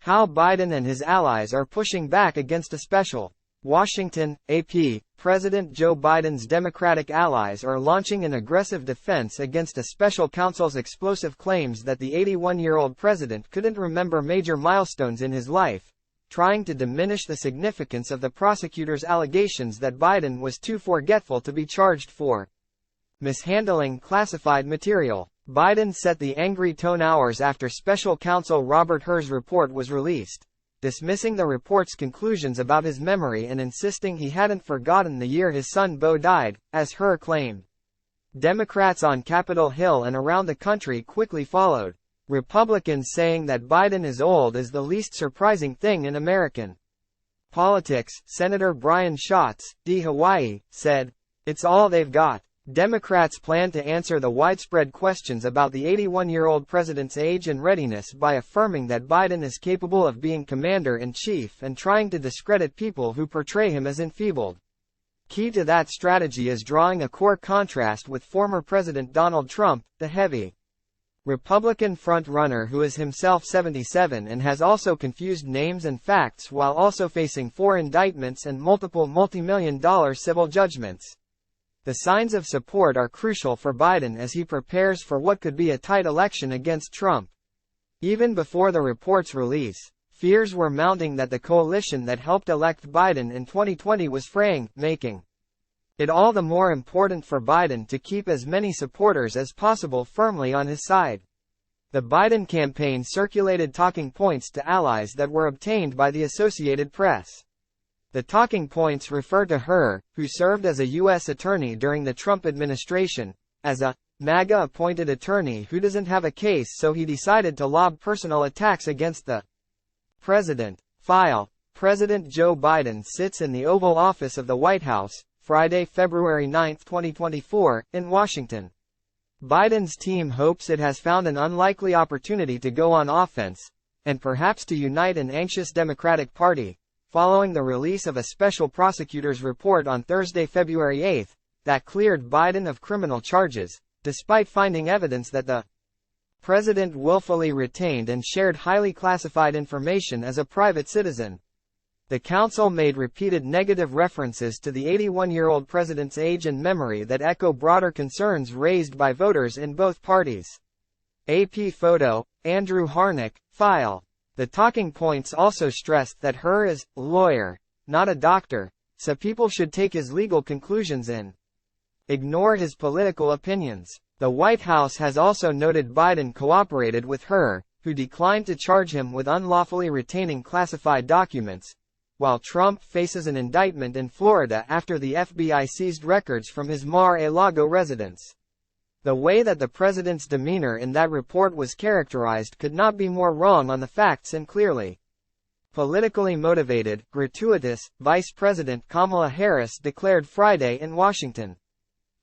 How Biden and his allies are pushing back against a special. Washington, AP, President Joe Biden's Democratic allies are launching an aggressive defense against a special counsel's explosive claims that the 81-year-old president couldn't remember major milestones in his life, trying to diminish the significance of the prosecutor's allegations that Biden was too forgetful to be charged for mishandling classified material. Biden set the angry tone hours after special counsel Robert Hur's report was released, dismissing the report's conclusions about his memory and insisting he hadn't forgotten the year his son Beau died, as Hur claimed. Democrats on Capitol Hill and around the country quickly followed, Republicans saying that Biden is old is the least surprising thing in American politics. Senator Brian Schatz, D. Hawaii, said, "It's all they've got." Democrats plan to answer the widespread questions about the 81-year-old president's age and readiness by affirming that Biden is capable of being commander-in-chief and trying to discredit people who portray him as enfeebled. Key to that strategy is drawing a core contrast with former President Donald Trump, the heavy Republican front-runner who is himself 77 and has also confused names and facts while also facing 4 indictments and multiple multi-million-dollar civil judgments. The signs of support are crucial for Biden as he prepares for what could be a tight election against Trump. Even before the report's release, fears were mounting that the coalition that helped elect Biden in 2020 was fraying, making it all the more important for Biden to keep as many supporters as possible firmly on his side. The Biden campaign circulated talking points to allies that were obtained by the Associated Press. The talking points refer to Hur, who served as a U.S. attorney during the Trump administration, as a MAGA-appointed attorney who doesn't have a case, so he decided to lob personal attacks against the president. File. President Joe Biden sits in the Oval Office of the White House, Friday, February 9, 2024, in Washington. Biden's team hopes it has found an unlikely opportunity to go on offense, and perhaps to unite an anxious Democratic Party, following the release of a special prosecutor's report on Thursday, February 8, that cleared Biden of criminal charges, despite finding evidence that the president willfully retained and shared highly classified information as a private citizen. The counsel made repeated negative references to the 81-year-old president's age and memory that echo broader concerns raised by voters in both parties. AP photo, Andrew Harnick, file. The talking points also stressed that Hur is a lawyer, not a doctor, so people should take his legal conclusions in. Ignore his political opinions. The White House has also noted Biden cooperated with Hur, who declined to charge him with unlawfully retaining classified documents, while Trump faces an indictment in Florida after the FBI seized records from his Mar-a-Lago residence. The way that the president's demeanor in that report was characterized could not be more wrong on the facts and clearly politically motivated, gratuitous, Vice President Kamala Harris declared Friday in Washington.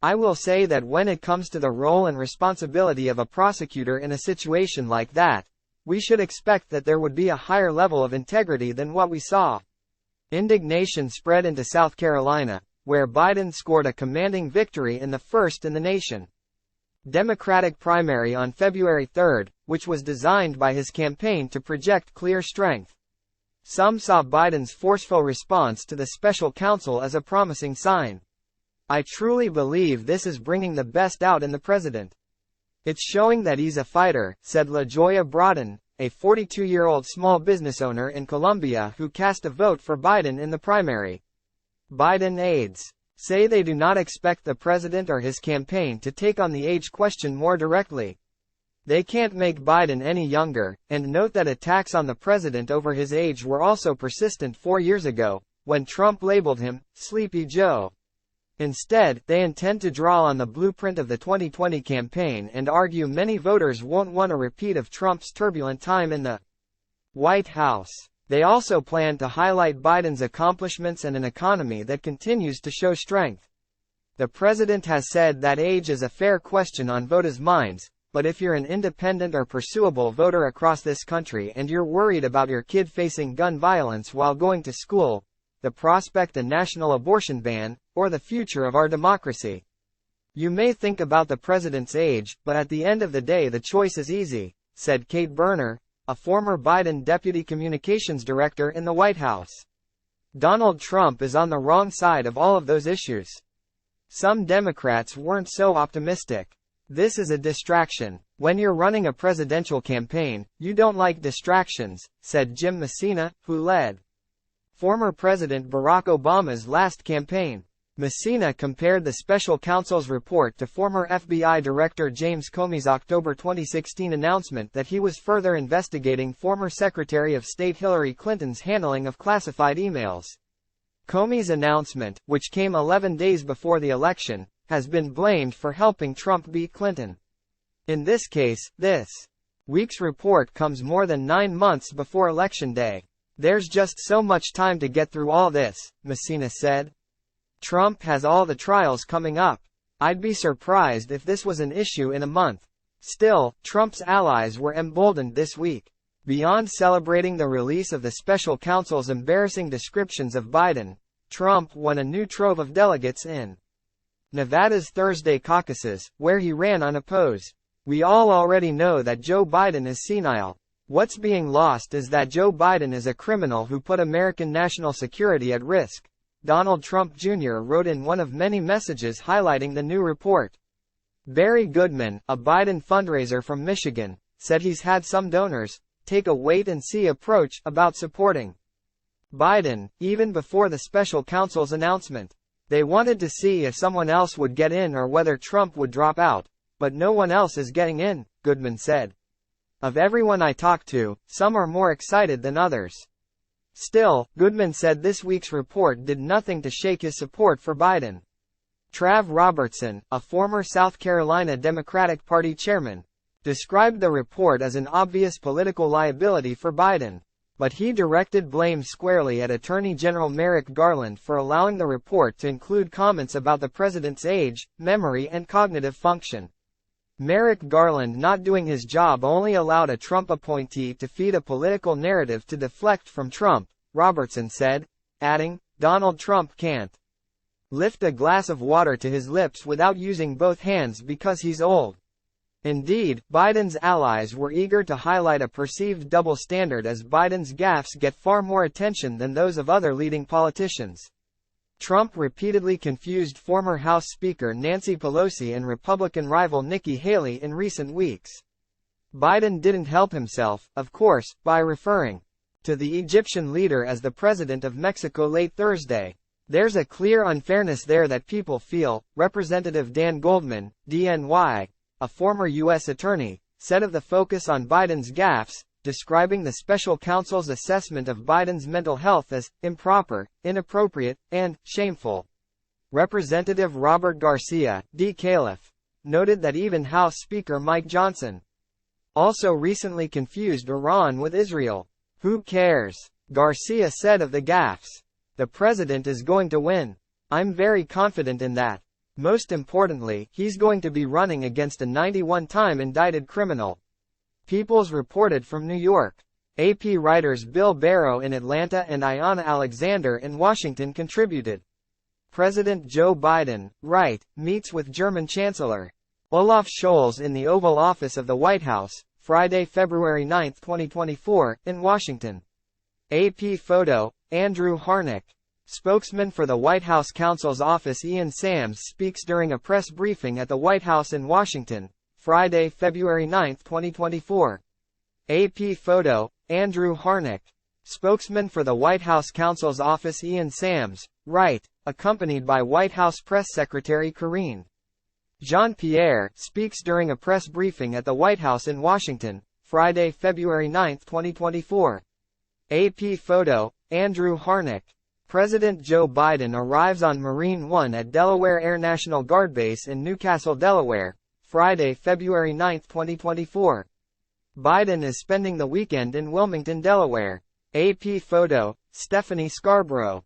"I will say that when it comes to the role and responsibility of a prosecutor in a situation like that, we should expect that there would be a higher level of integrity than what we saw." Indignation spread into South Carolina, where Biden scored a commanding victory in the first in the nation Democratic primary on February 3, which was designed by his campaign to project clear strength. Some saw Biden's forceful response to the special counsel as a promising sign. "I truly believe this is bringing the best out in the president. It's showing that he's a fighter," said LaJoya Brodin, a 42-year-old small business owner in Columbia who cast a vote for Biden in the primary. Biden aides say they do not expect the president or his campaign to take on the age question more directly. They can't make Biden any younger, and note that attacks on the president over his age were also persistent 4 years ago, when Trump labeled him Sleepy Joe. Instead, they intend to draw on the blueprint of the 2020 campaign and argue many voters won't want a repeat of Trump's turbulent time in the White House. They also plan to highlight Biden's accomplishments and an economy that continues to show strength. The president has said that age is a fair question on voters' minds, but if you're an independent or pursuable voter across this country and you're worried about your kid facing gun violence while going to school, the prospect of a national abortion ban, or the future of our democracy, you may think about the president's age, but at the end of the day the choice is easy, said Kate Berner, a former Biden deputy communications director in the White House. Donald Trump is on the wrong side of all of those issues. Some Democrats weren't so optimistic. This is a distraction. When you're running a presidential campaign, you don't like distractions, said Jim Messina, who led former President Barack Obama's last campaign. Messina compared the special counsel's report to former FBI Director James Comey's October 2016 announcement that he was further investigating former Secretary of State Hillary Clinton's handling of classified emails. Comey's announcement, which came 11 days before the election, has been blamed for helping Trump beat Clinton. In this case, this week's report comes more than 9 months before Election Day. There's just so much time to get through all this, Messina said. Trump has all the trials coming up. I'd be surprised if this was an issue in a month. Still, Trump's allies were emboldened this week. Beyond celebrating the release of the special counsel's embarrassing descriptions of Biden, Trump won a new trove of delegates in Nevada's Thursday caucuses, where he ran unopposed. We all already know that Joe Biden is senile. What's being lost is that Joe Biden is a criminal who put American national security at risk, Donald Trump Jr. wrote in one of many messages highlighting the new report. Barry Goodman, a Biden fundraiser from Michigan, said he's had some donors take a wait-and-see approach about supporting Biden, even before the special counsel's announcement. They wanted to see if someone else would get in or whether Trump would drop out, but no one else is getting in, Goodman said. Of everyone I talked to, some are more excited than others. Still, Goodman said this week's report did nothing to shake his support for Biden. Trav Robertson, a former South Carolina Democratic Party chairman, described the report as an obvious political liability for Biden, but he directed blame squarely at Attorney General Merrick Garland for allowing the report to include comments about the president's age, memory and cognitive function. Merrick Garland not doing his job only allowed a Trump appointee to feed a political narrative to deflect from Trump, Robertson said, adding, Donald Trump can't lift a glass of water to his lips without using both hands because he's old. Indeed, Biden's allies were eager to highlight a perceived double standard as Biden's gaffes get far more attention than those of other leading politicians. Trump repeatedly confused former House Speaker Nancy Pelosi and Republican rival Nikki Haley in recent weeks. Biden didn't help himself, of course, by referring to the Egyptian leader as the president of Mexico late Thursday. There's a clear unfairness there that people feel, Representative Dan Goldman, DNY, a former U.S. attorney, said of the focus on Biden's gaffes, describing the special counsel's assessment of Biden's mental health as improper, inappropriate, and shameful. Representative Robert Garcia, D. Calif, noted that even House Speaker Mike Johnson also recently confused Iran with Israel. Who cares? Garcia said of the gaffes. The president is going to win. I'm very confident in that. Most importantly, he's going to be running against a 91-time indicted criminal. People's reported from New York. AP writers Bill Barrow in Atlanta and Ayanna Alexander in Washington contributed. President Joe Biden, right, meets with German Chancellor Olaf Scholz in the Oval Office of the White House, Friday, February 9, 2024, in Washington. AP photo, Andrew Harnick. Spokesman for the White House counsel's office Ian Sams speaks during a press briefing at the White House in Washington, Friday, February 9, 2024. AP photo, Andrew Harnick. Spokesman for the White House counsel's office Ian Sams, right, accompanied by White House Press Secretary Karine Jean-Pierre, speaks during a press briefing at the White House in Washington, Friday, February 9, 2024. AP photo, Andrew Harnick. President Joe Biden arrives on Marine One at Delaware Air National Guard Base in Newcastle, Delaware, Friday, February 9, 2024. Biden is spending the weekend in Wilmington, Delaware. AP photo, Stephanie Scarborough.